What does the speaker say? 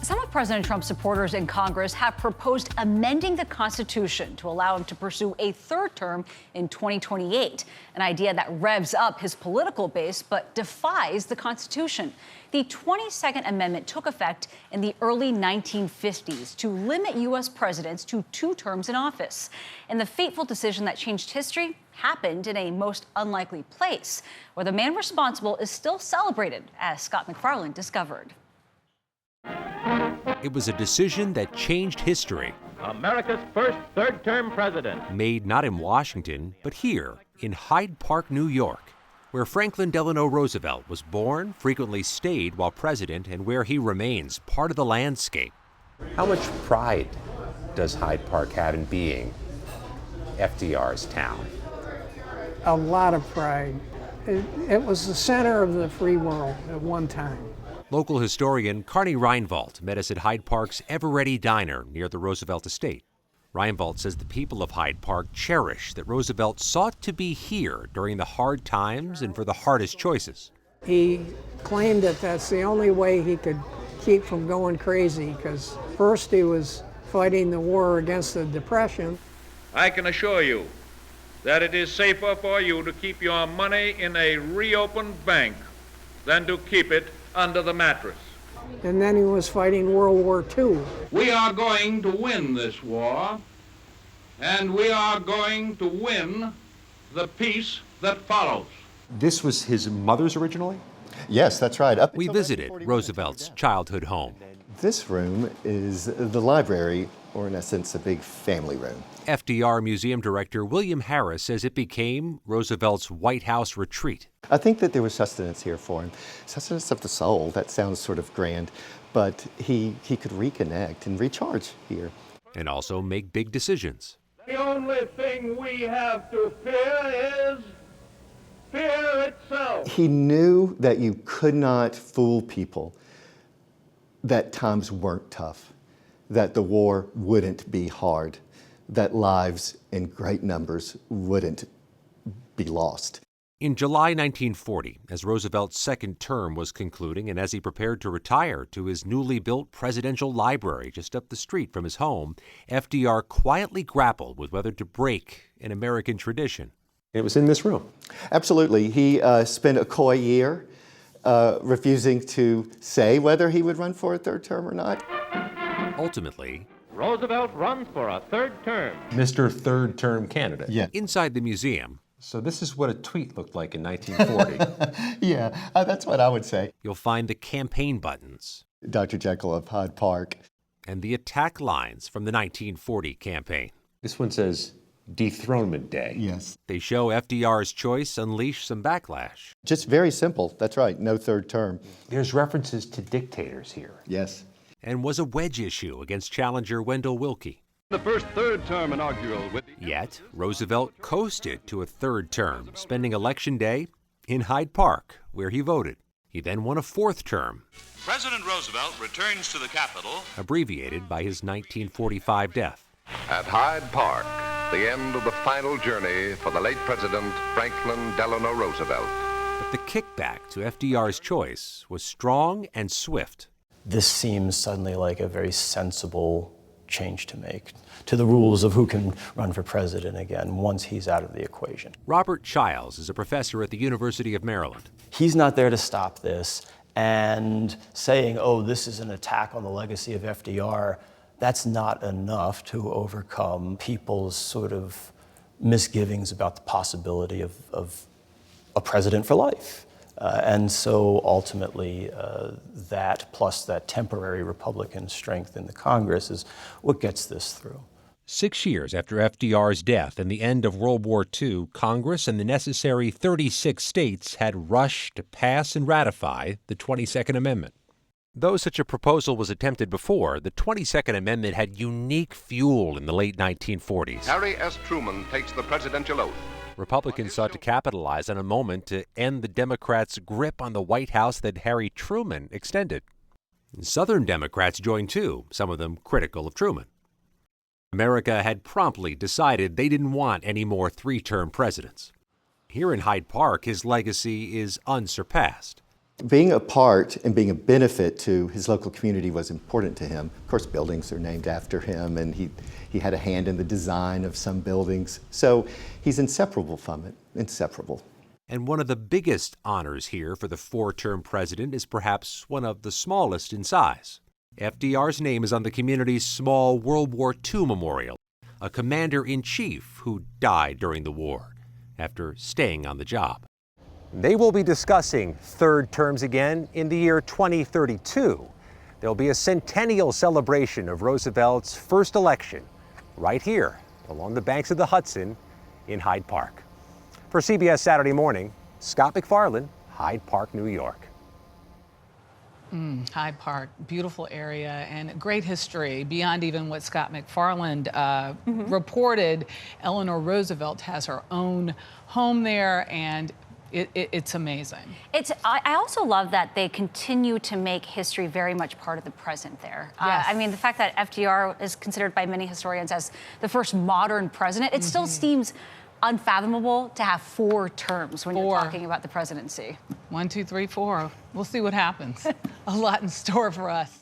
Some of President Trump's supporters in Congress have proposed amending the Constitution to allow him to pursue a third term in 2028, an idea that revs up his political base but defies the Constitution. The 22nd Amendment took effect in the early 1950s to limit U.S. presidents to 2 terms in office. And the fateful decision that changed history happened in a most unlikely place, where the man responsible is still celebrated, as Scott McFarland discovered. It was a decision that changed history. America's first third-term president. Made not in Washington, but here in Hyde Park, New York, where Franklin Delano Roosevelt was born, frequently stayed while president, and where he remains part of the landscape. How much pride does Hyde Park have in being FDR's town? A lot of pride. It was the center of the free world at one time. Local historian Carney Reinvald met us at Hyde Park's Ever-Ready Diner near the Roosevelt estate. Reinvald says the people of Hyde Park cherish that Roosevelt sought to be here during the hard times and for the hardest choices. He claimed that that's the only way he could keep from going crazy, because first he was fighting the war against the Depression. I can assure you that it is safer for you to keep your money in a reopened bank than to keep it under the mattress. And then he was fighting World War II. We are going to win this war, and we are going to win the peace that follows. This was his mother's originally? Yes, that's right. We visited Roosevelt's childhood home. This room is the library, or in essence, a big family room. FDR Museum Director William Harris says it became Roosevelt's White House retreat. I think that there was sustenance here for him. Sustenance of the soul, that sounds sort of grand, but he could reconnect and recharge here. And also make big decisions. The only thing we have to fear is fear itself. He knew that you could not fool people, that times weren't tough, that the war wouldn't be hard, that lives in great numbers wouldn't be lost. In July 1940, as Roosevelt's second term was concluding and as he prepared to retire to his newly built presidential library just up the street from his home, FDR quietly grappled with whether to break an American tradition. It was in this room. Absolutely. He spent a coy year refusing to say whether he would run for a third term or not. Ultimately, Roosevelt runs for a third term. Mr. Third Term Candidate. Yeah. inside the museum, So this is what a tweet looked like in 1940. Yeah, that's what I would say. you'll find the campaign buttons Dr. Jekyll of Hyde Park. and the attack lines from the 1940 campaign. This one says Dethronement Day. Yes. They show FDR's choice unleashed some backlash. Just very simple. That's right. No third term. There's references to dictators here. Yes. And was a wedge issue against challenger Wendell Willkie. The first third-term inaugural with Yet, Roosevelt coasted to a third term, spending Election Day in Hyde Park, where he voted. He then won a fourth term, President Roosevelt returns to the Capitol. abbreviated by his 1945 death. At Hyde Park, the end of the final journey for the late President Franklin Delano Roosevelt. But the kickback to FDR's choice was strong and swift. This seems suddenly like a very sensible change to make to the rules of who can run for president again once he's out of the equation. Robert Childs is a professor at the University of Maryland. He's not there to stop this, and saying, oh, this is an attack on the legacy of FDR, that's not enough to overcome people's sort of misgivings about the possibility of a president for life. And so ultimately, that plus that temporary Republican strength in the Congress is what gets this through. 6 years after FDR's death and the end of World War II, Congress and the necessary 36 states had rushed to pass and ratify the 22nd Amendment. Though such a proposal was attempted before, the 22nd Amendment had unique fuel in the late 1940s. Harry S. Truman takes the presidential oath. Republicans sought to capitalize on a moment to end the Democrats' grip on the White House that Harry Truman extended. Southern Democrats joined too, some of them critical of Truman. America had promptly decided they didn't want any more three-term presidents. Here in Hyde Park, his legacy is unsurpassed. Being a part and being a benefit to his local community was important to him. Of course, buildings are named after him, and he had a hand in the design of some buildings. So he's inseparable from it, inseparable. And one of the biggest honors here for the four-term president is perhaps one of the smallest in size. FDR's name is on the community's small World War II memorial, a commander-in-chief who died during the war after staying on the job. They will be discussing third terms again in the year 2032. There'll be a centennial celebration of Roosevelt's first election right here along the banks of the Hudson in Hyde Park. For CBS Saturday Morning, Scott McFarland, Hyde Park, New York. Hyde Park, beautiful area and great history beyond even what Scott McFarland reported. Eleanor Roosevelt has her own home there, and it's amazing. I also love that they continue to make history very much part of the present there. Yes. I mean, the fact that FDR is considered by many historians as the first modern president, it still seems unfathomable to have four terms when you're talking about the presidency. 1, 2, 3, 4. We'll see what happens. A lot in store for us.